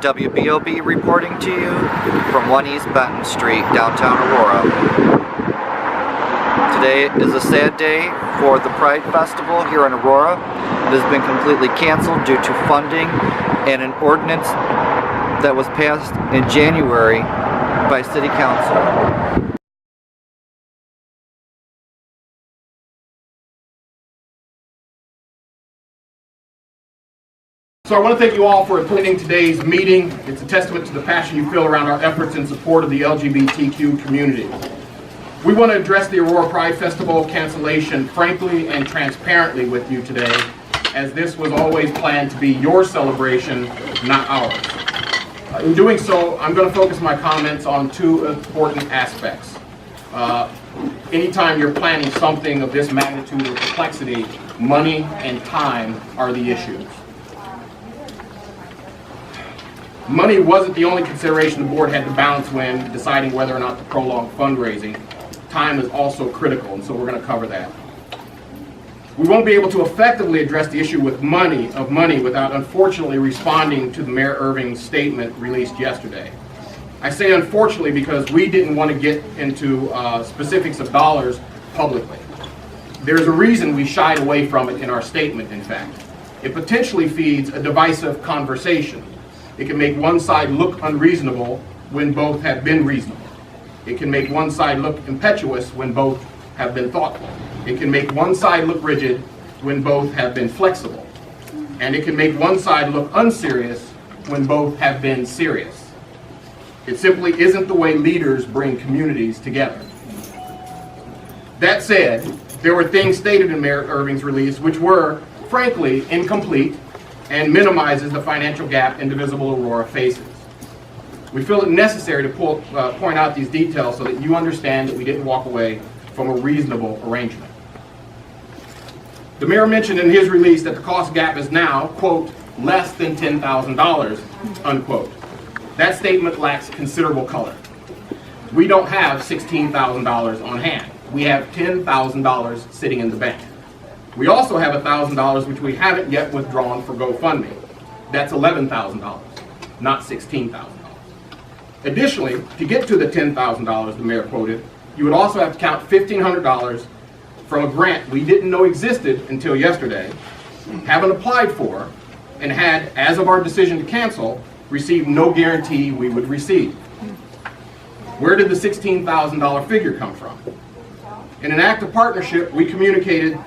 WBOB reporting to you from 1 East Benton Street, downtown Aurora. Today is a sad day for the Pride Festival here in Aurora. It has been completely canceled due to funding and an ordinance that was passed in January by City Council. So I want to thank you all for attending today's meeting. It's a testament to the passion you feel around our efforts in support of the LGBTQ community. We want to address the Aurora Pride Festival cancellation frankly and transparently with you today, as this was always planned to be your celebration, not ours. In doing so, I'm going to focus my comments on two important aspects. Anytime you're planning something of this magnitude or complexity, money and time are the issues. Money wasn't the only consideration the board had to balance when deciding whether or not to prolong fundraising. Time is also critical, and so we're going to cover that. We won't be able to effectively address the issue with money without unfortunately responding to the Mayor Irving's statement released yesterday. I say unfortunately because we didn't want to get into specifics of dollars publicly. There's a reason we shied away from it in our statement, in fact. It potentially feeds a divisive conversation. It can make one side look unreasonable when both have been reasonable. It can make one side look impetuous when both have been thoughtful. It can make one side look rigid when both have been flexible. And it can make one side look unserious when both have been serious. It simply isn't the way leaders bring communities together. That said, there were things stated in Mayor Irving's release which were, frankly, incomplete and minimizes the financial gap Indivisible Aurora faces. We feel it necessary to point out these details so that you understand that we didn't walk away from a reasonable arrangement. The mayor mentioned in his release that the cost gap is now, quote, less than $10,000, unquote. That statement lacks considerable color. We don't have $16,000 on hand. We have $10,000 sitting in the bank. We also have $1,000 which we haven't yet withdrawn for GoFundMe. That's $11,000, not $16,000. Additionally, to get to the $10,000 the mayor quoted, you would also have to count $1,500 from a grant we didn't know existed until yesterday, haven't applied for, and had, as of our decision to cancel, received no guarantee we would receive. Where did the $16,000 figure come from? In an act of partnership, we communicated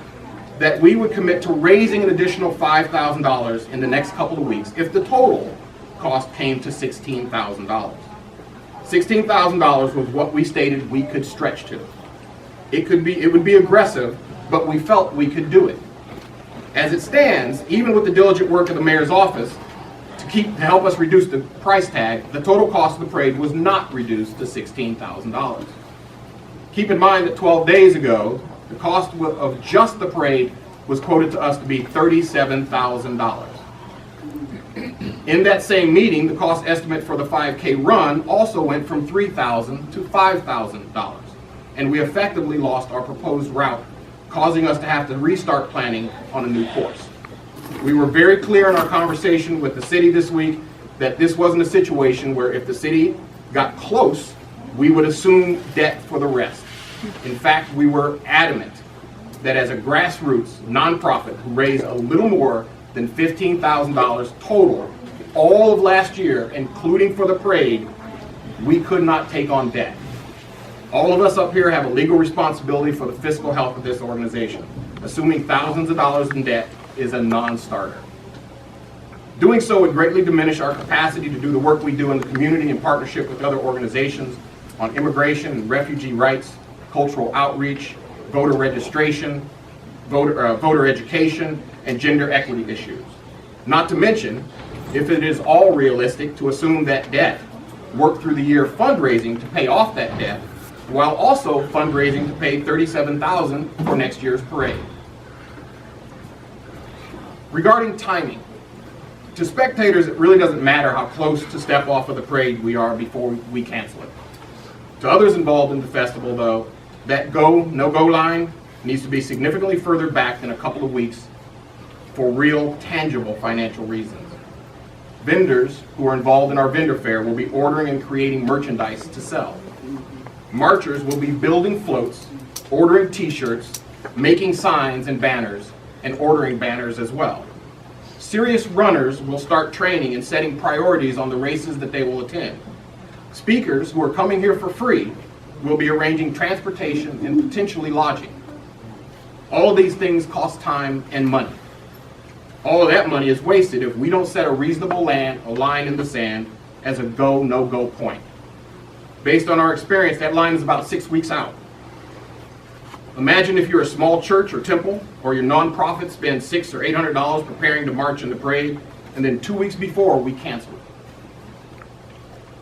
that we would commit to raising an additional $5,000 in the next couple of weeks if the total cost came to $16,000. $16,000 was what we stated we could stretch to. It would be aggressive, but we felt we could do it. As it stands, even with the diligent work of the mayor's office to help us reduce the price tag, the total cost of the parade was not reduced to $16,000. Keep in mind that 12 days ago, the cost of just the parade was quoted to us to be $37,000. In that same meeting, the cost estimate for the 5K run also went from $3,000 to $5,000, and we effectively lost our proposed route, causing us to have to restart planning on a new course. We were very clear in our conversation with the city this week that this wasn't a situation where if the city got close, we would assume debt for the rest. In fact, we were adamant that as a grassroots nonprofit who raised a little more than $15,000 total all of last year, including for the parade, we could not take on debt. All of us up here have a legal responsibility for the fiscal health of this organization. Assuming thousands of dollars in debt is a non-starter. Doing so would greatly diminish our capacity to do the work we do in the community in partnership with other organizations on immigration and refugee rights, cultural outreach, voter registration, voter education, and gender equity issues. Not to mention, if it is all realistic to assume that debt, work through the year fundraising to pay off that debt, while also fundraising to pay $37,000 for next year's parade. Regarding timing, to spectators it really doesn't matter how close to step off of the parade we are before we cancel it. To others involved in the festival, though, that no-go line needs to be significantly further back than a couple of weeks for real, tangible financial reasons. Vendors who are involved in our vendor fair will be ordering and creating merchandise to sell. Marchers will be building floats, ordering t-shirts, making signs and banners, and ordering banners as well. Serious runners will start training and setting priorities on the races that they will attend. Speakers who are coming here for free will be arranging transportation and potentially lodging. All of these things cost time and money. All of that money is wasted if we don't set a reasonable line in the sand as a go, no-go point. Based on our experience, that line is about 6 weeks out. Imagine if you're a small church or temple, or your nonprofit spends $600 or $800 preparing to march in the parade, and then 2 weeks before we cancel it.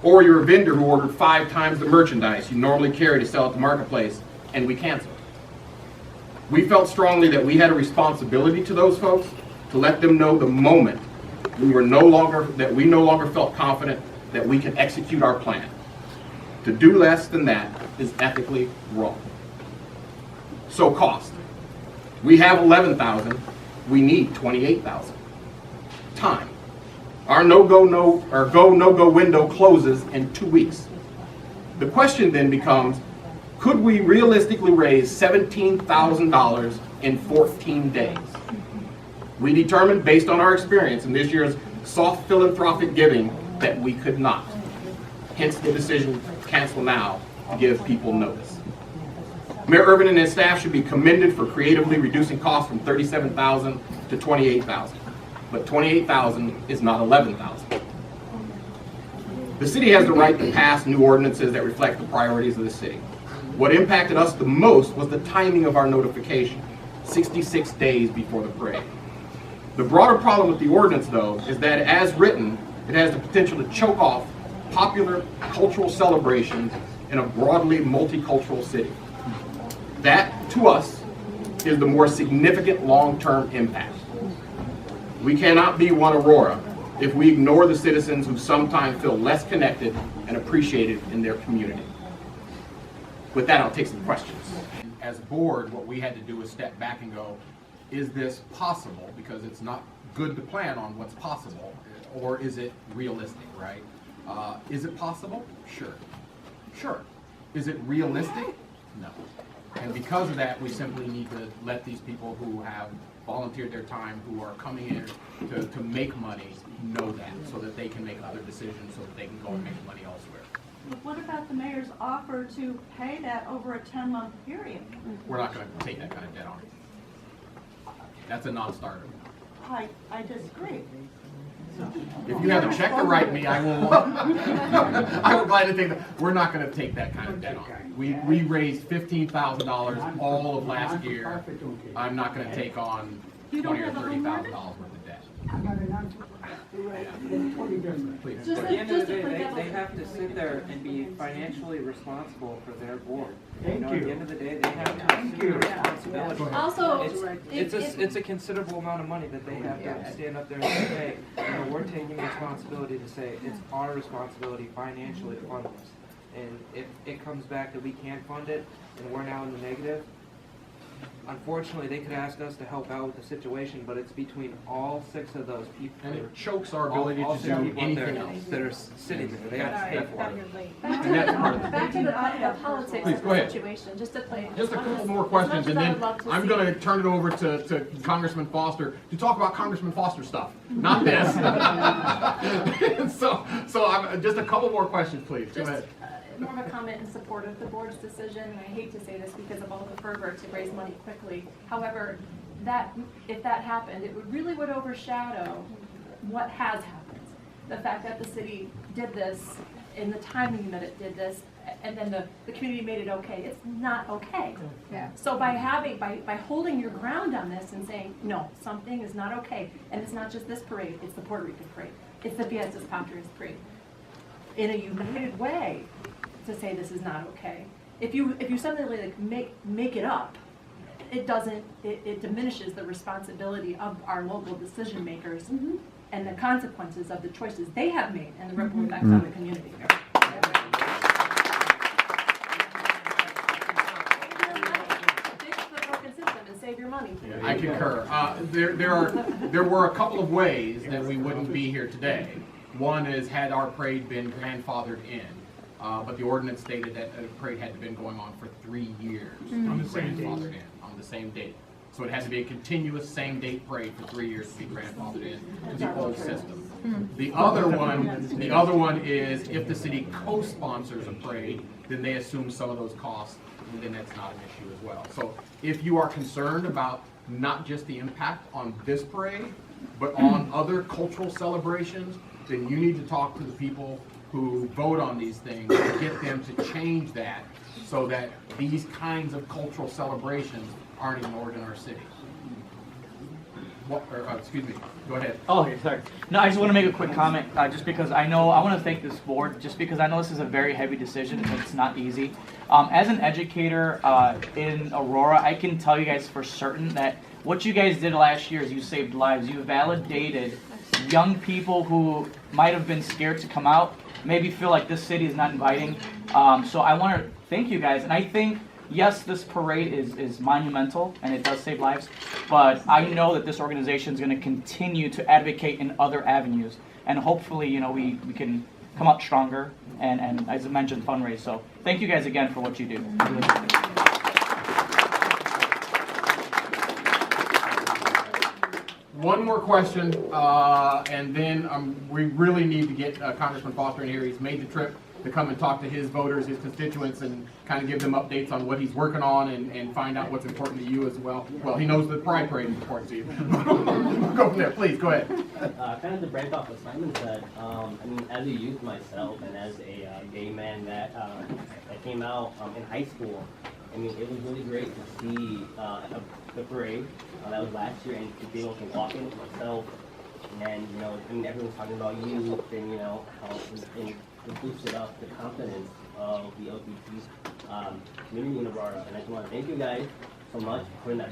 Or you're a vendor who ordered 5 times the merchandise you normally carry to sell at the marketplace, and we cancel it. We felt strongly that we had a responsibility to those folks to let them know the moment we no longer felt confident that we could execute our plan. To do less than that is ethically wrong. So cost. We have 11,000. We need 28,000. Time. Our go-no-go window closes in 2 weeks. The question then becomes, could we realistically raise $17,000 in 14 days? We determined, based on our experience in this year's soft philanthropic giving, that we could not. Hence the decision to cancel now to give people notice. Mayor Irvin and his staff should be commended for creatively reducing costs from $37,000 to $28,000. But $28,000 is not $11,000. The city has the right to pass new ordinances that reflect the priorities of the city. What impacted us the most was the timing of our notification, 66 days before the parade. The broader problem with the ordinance, though, is that as written, it has the potential to choke off popular cultural celebrations in a broadly multicultural city. That, to us, is the more significant long-term impact. We cannot be one Aurora if we ignore the citizens who sometimes feel less connected and appreciated in their community. With that, I'll take some questions. As a board, what we had to do was step back and go, is this possible? Because it's not good to plan on what's possible, or is it realistic, right? Is it possible? Sure. Sure. Is it realistic? No. And because of that, we simply need to let these people who have volunteered their time, who are coming in to make money, know that, so that they can make other decisions, so that they can go and make money elsewhere. But what about the mayor's offer to pay that over a 10-month period? We're not going to take that kind of debt on. That's a non-starter. I disagree. If you have a check to write me, I will. I will gladly take that. We're not going to take that kind of debt on. We raised $15,000 all of last year. I'm not going to take on $20,000 or $30,000 worth of debt. Please. At the end of the day, they have to sit there and be financially responsible for their board. You know, at the end of the day, they have to assume the responsibility. Also, it's a considerable amount of money that they have to stand up there and say, hey, you know, we're taking responsibility to say it's our responsibility financially to fund this. And if it comes back that we can't fund it and we're now in the negative, unfortunately, they could ask us to help out with the situation, but it's between all 6 of those people. And it chokes our ability to do anything else. That are sitting there. They have to pay for it. back to the politics Please, of go the ahead. situation, just to play. Just a couple more questions, and then I'm going to turn it over to Congressman Foster to talk about Congressman Foster stuff, not this. so I'm, just a couple more questions, please. Go ahead. More of a comment in support of the board's decision, and I hate to say this because of all the fervor to raise money quickly. However, if that happened, it really would overshadow what has happened. The fact that the city did this in the timing that it did this, and then the community made it okay. It's not okay. Yeah. So by holding your ground on this and saying, no, something is not okay, and it's not just this parade, it's the Puerto Rican parade, it's the Fiestas Patrias parade, in a united way, to say this is not okay. If you suddenly like make it up, it diminishes the responsibility of our local decision makers and the consequences of the choices they have made and the ripple effects on the community. Fix the broken system and save your money. I concur. There were a couple of ways that we wouldn't be here today. One is, had our parade been grandfathered in? But the ordinance stated that the parade had been going on for 3 years. On the same grandfathered in, on the same date. So it had to be a continuous same date parade for 3 years to be grandfathered in to the old system. The other one is if the city co-sponsors a parade, then they assume some of those costs, and then that's not an issue as well. So if you are concerned about not just the impact on this parade, but on other cultural celebrations, then you need to talk to the people who vote on these things and get them to change that so that these kinds of cultural celebrations aren't ignored in our city. Excuse me, go ahead. Oh, okay, sorry. No, I just want to make a quick comment, just because I want to thank this board, just because I know this is a very heavy decision and it's not easy. As an educator in Aurora, I can tell you guys for certain that what you guys did last year is you saved lives. You validated young people who might have been scared to come out, maybe feel like this city is not inviting. So I want to thank you guys, and I think, yes, this parade is monumental and it does save lives, but I know that this organization is going to continue to advocate in other avenues, and hopefully, you know, we can come out stronger and as I mentioned, fundraise. So thank you guys again for what you do. One more question, and then we really need to get Congressman Foster in here. He's made the trip to come and talk to his voters, his constituents, and kind of give them updates on what he's working on and find out what's important to you as well. Well, he knows the Pride Parade is important to you. Go from there, please, go ahead. Kind of to break off what Simon said, I mean, as a youth myself and as a gay man that came out in high school, I mean, it was really great to see the parade that was last year and to be able to walk in myself. And, you know, I mean, everyone's talking about youth and, you know, how it boosted up the confidence of the LGBT community in Aurora. And I just want to thank you guys so much for putting that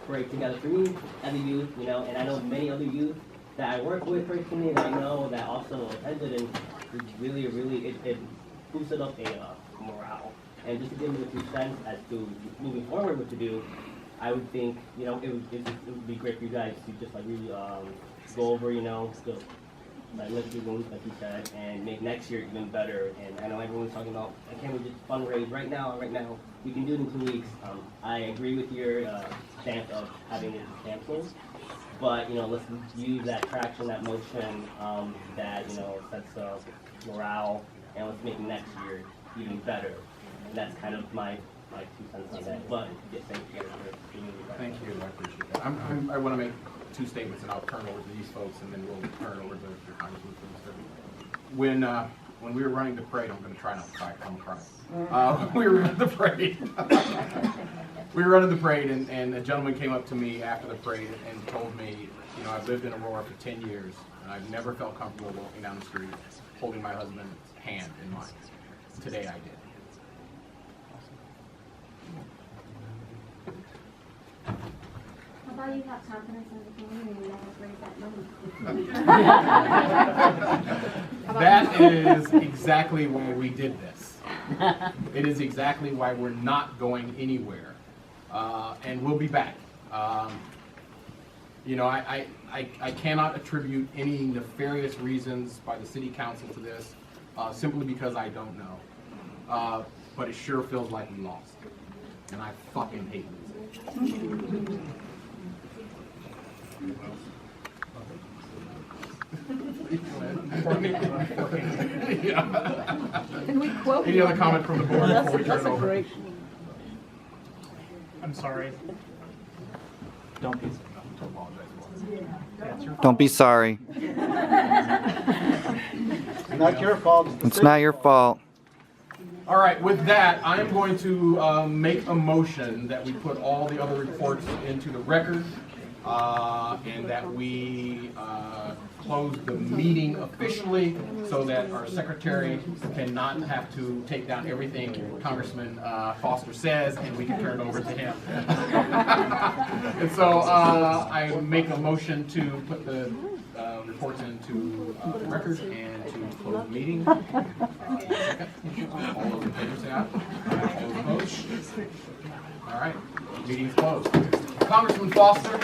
parade together for me as a youth, you know, and I know many other youth that I work with personally that I know that also attended, and it really, it boosted up a morale. And just to give me the 2 cents as to moving forward what to do, I would think, you know, it would be great for you guys to just like really go over, you know, like lift your wounds, like you said, and make next year even better. And I know everyone's talking about, can't we just fundraise right now? We can do it in 2 weeks. I agree with your stance of having it canceled, but, you know, let's use that traction, that motion, that, you know, sets morale, and let's make next year even better. And that's kind of my 2 cents on that. But yes, thank you guys for being here. Thank you, I appreciate that. I want to make 2 statements, and I'll turn over to these folks, and then we'll turn over to Congressman Foster. When we were running the parade, I'm going to try not to cry. I'm crying. We were running the parade. We were running the parade, and a gentleman came up to me after the parade and told me, you know, I've lived in Aurora for 10 years, and I've never felt comfortable walking down the street holding my husband's hand in mine. Today I did. How about you have confidence in the community and let us raise that money? That is exactly why we did this. It is exactly why we're not going anywhere. And we'll be back. You know, I cannot attribute any nefarious reasons by the city council to this, simply because I don't know. But it sure feels like we lost. And I fucking hate losing. Can we quote? Any other comment from the board before we turn it over? I'm sorry. Don't be. Don't be sorry. Not your fault. It's not your fault. All right, with that, I am going to make a motion that we put all the other reports into the record, and that we close the meeting officially so that our secretary cannot have to take down everything Congressman Foster says, and we can turn it over to him. And so I make a motion to put the reports into the record and to close the meeting. Second. All those in favor say aye. All those opposed? All right, meeting's closed. Congressman Foster.